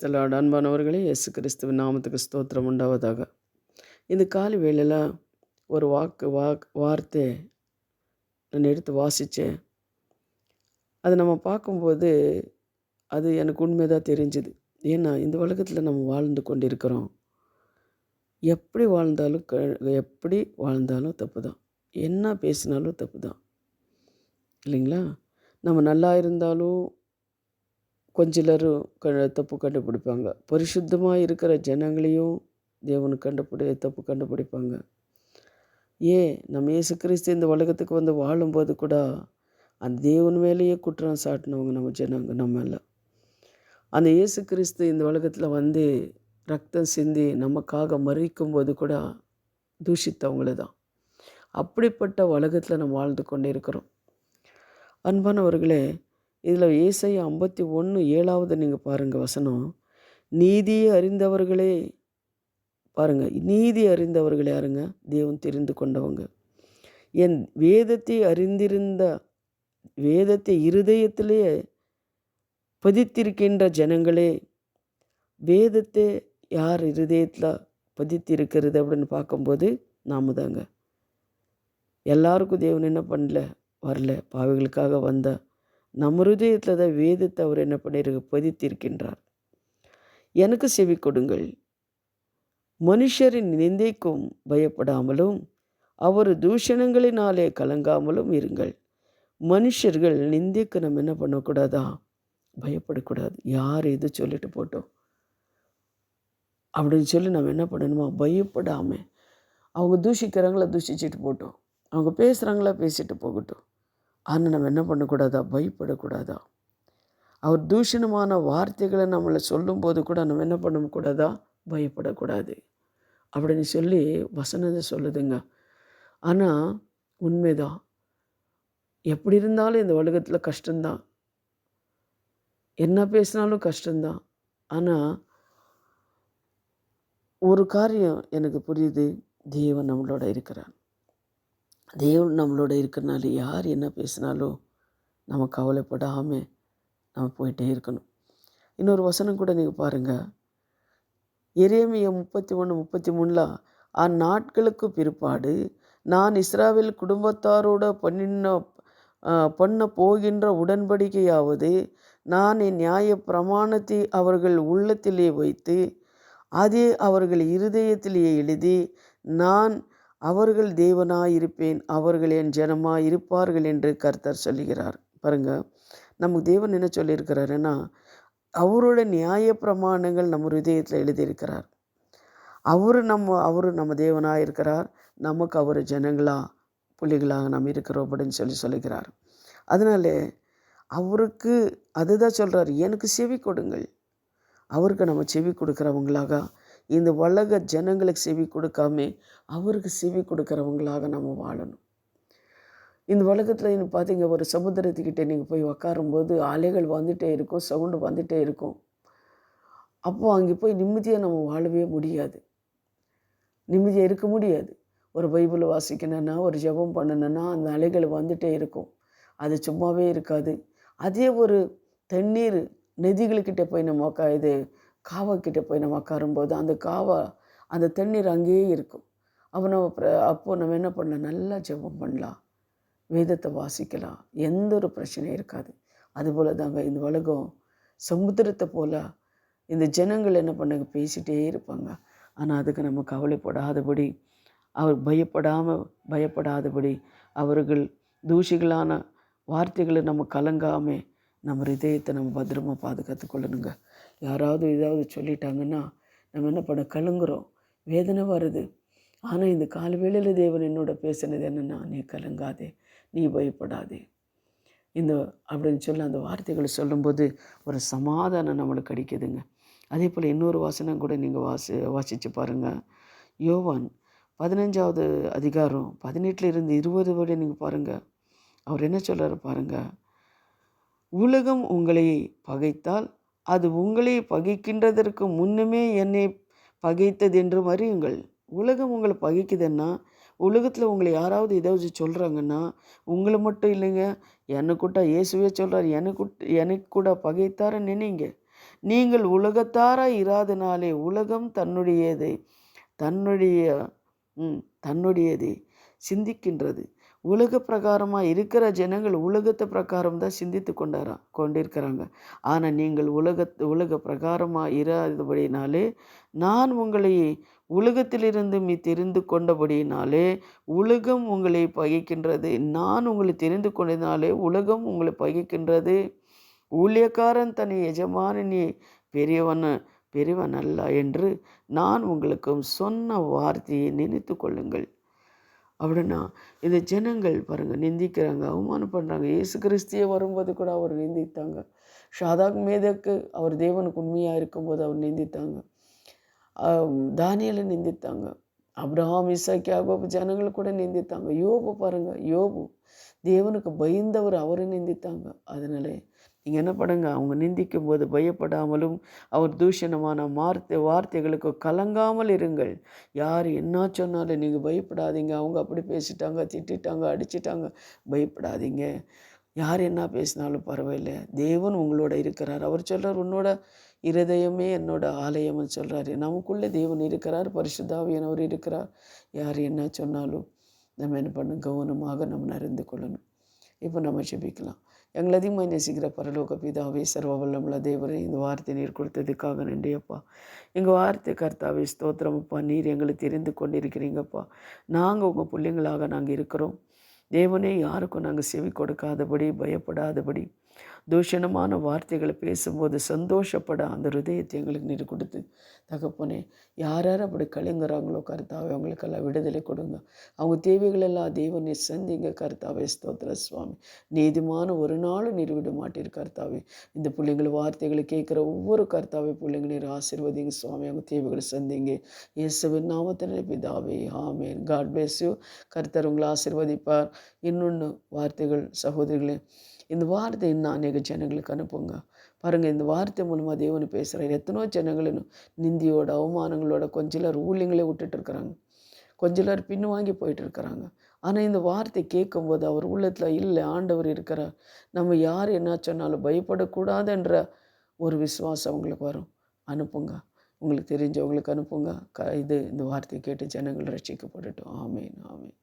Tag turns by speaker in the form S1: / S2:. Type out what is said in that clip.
S1: Praise the Lord அன்பானவர்களே, இயேசு கிறிஸ்துவின் நாமத்துக்கு ஸ்தோத்திரம் உண்டாவதாக. இந்த காலை வேளையில் ஒரு வார்த்தை நான் எடுத்து வாசித்தேன். அதை நம்ம பார்க்கும்போது அது எனக்கு உண்மைதான் தெரிஞ்சுது. ஏன்னா இந்த உலகத்தில் நம்ம வாழ்ந்து கொண்டு இருக்கிறோம். எப்படி வாழ்ந்தாலும் தப்பு தான். என்ன பேசினாலும் தப்பு தான், இல்லைங்களா? நம்ம நல்லா இருந்தாலும் கொஞ்சிலரும் தப்பு கண்டுபிடிப்பாங்க. பரிசுத்தமாக இருக்கிற ஜனங்களையும் தேவனு தப்பு கண்டுபிடிப்பாங்க. நம்ம இயேசு கிறிஸ்து இந்த உலகத்துக்கு வந்து வாழும்போது கூட அந்த தேவன் மேலேயே குற்றம் சாட்டினவங்க நம்ம ஜனங்க. நம்ம அந்த இயேசு கிறிஸ்து இந்த உலகத்தில் வந்து ரத்தம் சிந்தி நமக்காக மறிக்கும்போது கூட தூஷித்தவங்கள தான். அப்படிப்பட்ட உலகத்தில் நம்ம வாழ்ந்து கொண்டே இருக்கிறோம். அன்பானவர்களே, இதில் ஏசாயா 51:7 நீங்கள் பாருங்கள் வசனம். நீதியை அறிந்தவர்களே, பாருங்கள், நீதி அறிந்தவர்களே யாருங்க? தேவன் தெரிந்து கொண்டவங்க. என் வேதத்தை இருதயத்திலேயே பதித்திருக்கின்ற ஜனங்களே. வேதத்தை யார் இருதயத்தில் பதித்திருக்கிறது அப்படின்னு பார்க்கும்போது நாம தாங்க. எல்லாருக்கும் தேவன் என்ன வரல, பாவிகளுக்காக வந்த நம்ம ஹிருதயத்தில் தான் வேதத்தை அவர் என்ன பதித்திருக்கின்றார். எனக்கு செவி கொடுங்கள், மனுஷரின் நிந்தைக்கும் பயப்படாமலும் அவர் தூஷணங்களினாலே கலங்காமலும் இருங்கள். மனுஷர்கள் நிந்தைக்கு நம்ம என்ன பண்ணக்கூடாதா? பயப்படக்கூடாது. யார் எது சொல்லிட்டு போட்டோம் அப்படின்னு சொல்லி நம்ம என்ன பண்ணணுமா? பயப்படாமல் அவங்க தூஷிக்கிறாங்களா, தூஷிச்சுட்டு போட்டோம். அவங்க பேசுகிறாங்களா, பேசிட்டு போகட்டும். ஆனால் நம்ம என்ன பண்ணக்கூடாதா? பயப்படக்கூடாதா? அவர் தூஷணமான வார்த்தைகளை நம்மளை சொல்லும்போது கூட நம்ம என்ன பண்ணக்கூடாதா? பயப்படக்கூடாது அப்படின்னு சொல்லி வசனத்தை சொல்லுதுங்க. ஆனால் உண்மைதான், எப்படி இருந்தாலும் இந்த உலகத்தில் கஷ்டம்தான், என்ன பேசினாலும் கஷ்டம்தான். ஆனால் ஒரு காரியம் எனக்கு புரியுது, தேவன் நம்மளோட இருக்கிறார். தேவன் நம்மளோட இருக்கிறனால யார் என்ன பேசினாலும் நம்ம கவலைப்படாமல் நம்ம போயிட்டே இருக்கணும். இன்னொரு வசனம் கூட நீங்கள் பாருங்கள். எரேமியா 31:33 அந்நாட்களுக்கு பிற்பாடு நான் இஸ்ராவேல் குடும்பத்தாரோட பண்ண போகின்ற உடன்படிக்கையாவது, நான் என் நியாய பிரமாணத்தை அவர்கள் உள்ளத்திலே வைத்து அதே அவர்கள் இருதயத்திலேயே எழுதி, நான் அவர்கள் தேவனாயிருப்பேன், அவர்கள் என் ஜனமாக இருப்பார்கள் என்று கர்த்தர் சொல்லுகிறார். பாருங்கள், நமக்கு தேவன் என்ன சொல்லியிருக்கிறாருன்னா, அவரோட நியாய பிரமாணங்கள் நம்ம ஹிருதயத்தில் எழுதியிருக்கிறார். அவர் நம்ம தேவனாக இருக்கிறார், நமக்கு அவர் ஜனங்களாக புள்ளிகளாக நாம் இருக்கிறோம் அப்படின்னு சொல்லுகிறார். அதனால அவருக்கு அதுதான் சொல்கிறார், எனக்கு செவி கொடுங்கள். அவருக்கு நம்ம செவி கொடுக்குறவங்களாக, இந்த உலக ஜனங்களுக்கு செவி கொடுக்காம அவருக்கு செவி கொடுக்குறவங்களாக நம்ம வாழணும். இந்த உலகத்தில் பார்த்தீங்க, ஒரு சமுத்திரத்துக்கிட்டே நீங்கள் போய் உக்காரும்போது அலைகள் வந்துகிட்டே இருக்கும், சவுண்டு வந்துகிட்டே இருக்கும். அப்போது அங்கே போய் நிம்மதியாக நம்ம வாழவே முடியாது, நிம்மதியாக இருக்க முடியாது. ஒரு பைபிள் வாசிக்கணுன்னா, ஒரு ஜெபம் பண்ணணுன்னா அந்த அலைகள் வந்துகிட்டே இருக்கும், அது சும்மாவே இருக்காது. அதே ஒரு தண்ணீர் நதிகளுக்கிட்ட போய் நம்ம காவாக்கிட்ட போய் நம்ம உட்காரும்போது அந்த தண்ணீர் அங்கேயே இருக்கும். அப்போது நம்ம என்ன பண்ணலாம்? நல்லா ஜெபம் பண்ணலாம், வேதத்தை வாசிக்கலாம், எந்த ஒரு பிரச்சனையும் இருக்காது. அதுபோல் தாங்க இந்த உலகம் சமுத்திரத்தை போல் இந்த ஜனங்கள் என்ன பண்ணாங்க? பேசிகிட்டே இருப்பாங்க. ஆனால் அதுக்கு நம்ம கவலைப்படாதபடி, அவர் பயப்படாதபடி, அவர்கள் தூஷிகளான வார்த்தைகளை நம்ம கலங்காமல் நம்ம இதயத்தை நம்ம பத்திரமாக பாதுகாத்து கொள்ளணுங்க. யாராவது ஏதாவது சொல்லிட்டாங்கன்னா நம்ம என்ன பண்ண? கலங்குறோம், வேதனை வருது. ஆனால் இந்த காலவேளையில் தேவன் என்னோட பேசினது என்னென்னா, நீ கலங்காதே, நீ பயப்படாதே அப்படின்னு சொல்லி அந்த வார்த்தைகளை சொல்லும்போது ஒரு சமாதானம் நம்மளுக்கு கிடைக்குதுங்க. அதே போல் இன்னொரு வாசனம் கூட நீங்கள் வாசித்து பாருங்கள். யோவான் 15வது அதிகாரம் 18-20 வரை நீங்கள் பாருங்கள். அவர் என்ன சொல்கிறாரு பாருங்கள். உலகம் உங்களை பகைத்தால் அது உங்களை பகைக்கின்றதற்கு முன்னமே என்னை பகைத்தது என்று அறியுங்கள். உலகம் உங்களை பகைக்குதுன்னா, உலகத்தில் உங்களை யாராவது ஏதாவது சொல்கிறாங்கன்னா, உங்களை மட்டும் இல்லைங்க, எனக்கு கூட இயேசுவே சொல்கிறார், எனக்கு கூட பகைத்தார நினைங்க. நீங்கள் உலகத்தாராய் இராதனாலே உலகம் தன்னுடைய தன்னுடையதை சிந்திக்கின்றது. உலக பிரகாரமாக இருக்கிற ஜனங்கள் உலகத்தை பிரகாரம் தான் சிந்தித்து கொண்டிருக்கிறாங்க. ஆனால் நீங்கள் உலக பிரகாரமாக இராதபடினாலே நான் உங்களை உலகத்திலிருந்து தெரிந்து கொண்டபடியினாலே உலகம் உங்களை பகைக்கின்றது. நான் உங்களை தெரிந்து கொண்டதினாலே உலகம் உங்களை பகைக்கின்றது. ஊழியக்காரன் தன் எஜமானனே பெரியவன் அல்ல என்று நான் உங்களுக்கும் சொன்ன வார்த்தையை நினைத்து கொள்ளுங்கள். அப்படின்னா இந்த ஜனங்கள் பாருங்கள் நிந்திக்கிறாங்க, அவமானம் பண்ணுறாங்க. இயேசு கிறிஸ்தியே வரும்போது கூட அவர் நிந்தித்தாங்க. ஷாதாக் மேதக்கு அவர் தேவனுக்கு உண்மையாக இருக்கும்போது அவர் நிந்தித்தாங்க. தானியலை நிந்தித்தாங்க. அப்ரஹாம், ஈசாக், யாக்கோபு ஜனங்கள் கூட நிந்தித்தாங்க. யோபு பாருங்கள், யோபு தேவனுக்கு பயந்தவர், அவரை நிந்தித்தாங்க. அதனால நீங்கள் என்ன பண்ணுங்க, அவங்க நிந்திக்கும் போது பயப்படாமலும் அவர் தூஷணமான வார்த்தைகளுக்கு கலங்காமல் இருங்கள். யார் என்ன சொன்னாலும் நீங்கள் பயப்படாதீங்க. அவங்க அப்படி பேசிட்டாங்க, திட்டாங்க, அடிச்சிட்டாங்க, பயப்படாதீங்க. யார் என்ன பேசினாலும் பரவாயில்லை, தேவன் உங்களோட இருக்கிறார். அவர் சொல்கிறார், உன்னோட இருதயமே என்னோட ஆலயம்னு சொல்கிறாரு. நமக்குள்ளே தேவன் இருக்கிறார், பரிசுத்தாவியானவர் இருக்கிறார். யார் என்ன சொன்னாலும் நம்ம என்ன பண்ணணும், கவனமாக நம்ம அறிந்து கொள்ளணும். இப்போ நம்ம ஜெபிக்கலாம். எங்களை அதிகமாக நேசிக்கிற பரலோக பிதாவே, சர்வ வல்லமுள்ள தேவரே, இந்த வார்த்தை நீர் கொடுத்ததுக்காக நன்றியப்பா. எங்கள் வார்த்தை கர்த்தாவே ஸ்தோத்திரமப்பா. நீர் எங்களை தெரிந்து கொண்டிருக்கிறீங்கப்பா. நாங்கள் உங்கள் பிள்ளைங்களாக நாங்கள் இருக்கிறோம் தேவனே. யாருக்கும் நாங்கள் செவி கொடுக்காதபடி, பயப்படாதபடி, தூஷணமான வார்த்தைகளை பேசும்போது சந்தோஷப்பட அந்த ஹிருதயத்தை எங்களுக்கு நீர் கொடுத்து தகப்பனே, யார் யார் அப்படி கலங்குறாங்களோ கர்த்தாவே, அவங்களுக்கெல்லாம் விடுதலை கொடுங்க. அவங்க தேவைகளெல்லாம் தேவனை சந்திங்க கர்த்தாவே. ஸ்தோத்திர சுவாமி. நீதிமான ஒரு நாளும் நீர் விட மாட்டீர் கர்த்தாவே. இந்த பிள்ளைங்கள் வார்த்தைகளை கேட்குற ஒவ்வொரு கர்த்தாவே பிள்ளைங்க நீர் ஆசீர்வதிங்க சுவாமி. அவங்க தேவைகளை சந்திங்க இயேசுவின் நாமத்திலே பிதாவே, ஆமென். God bless you. கர்த்தர் உங்களை ஆசீர்வதிப்பார். இன்னொன்று வார்த்தைகள் சகோதரிகளே, இந்த வார்த்தை இன்னும் அநேக ஜனங்களுக்கு அனுப்புங்க. பாருங்கள், இந்த வார்த்தை மூலமாக தேவனு பேசுகிறார். எத்தனோ ஜனங்களும் நிந்தியோட அவமானங்களோட கொஞ்சிலர் ஊழியங்களே விட்டுட்டு இருக்கிறாங்க, கொஞ்சிலர் பின்வாங்கி போயிட்டு இருக்கிறாங்க. ஆனால் இந்த வார்த்தை கேட்கும்போது அவர் உள்ளத்தில் இல்லை, ஆண்டவர் இருக்கிறார், நம்ம யார் என்ன சொன்னாலும் பயப்படக்கூடாதுன்ற ஒரு விசுவாசம் அவங்களுக்கு வரும். அனுப்புங்க, உங்களுக்கு தெரிஞ்சவங்களுக்கு அனுப்புங்க. இந்த வார்த்தையை கேட்டு ஜனங்கள் ரட்சிக்கப்படட்டும். ஆமேன், ஆமேன்.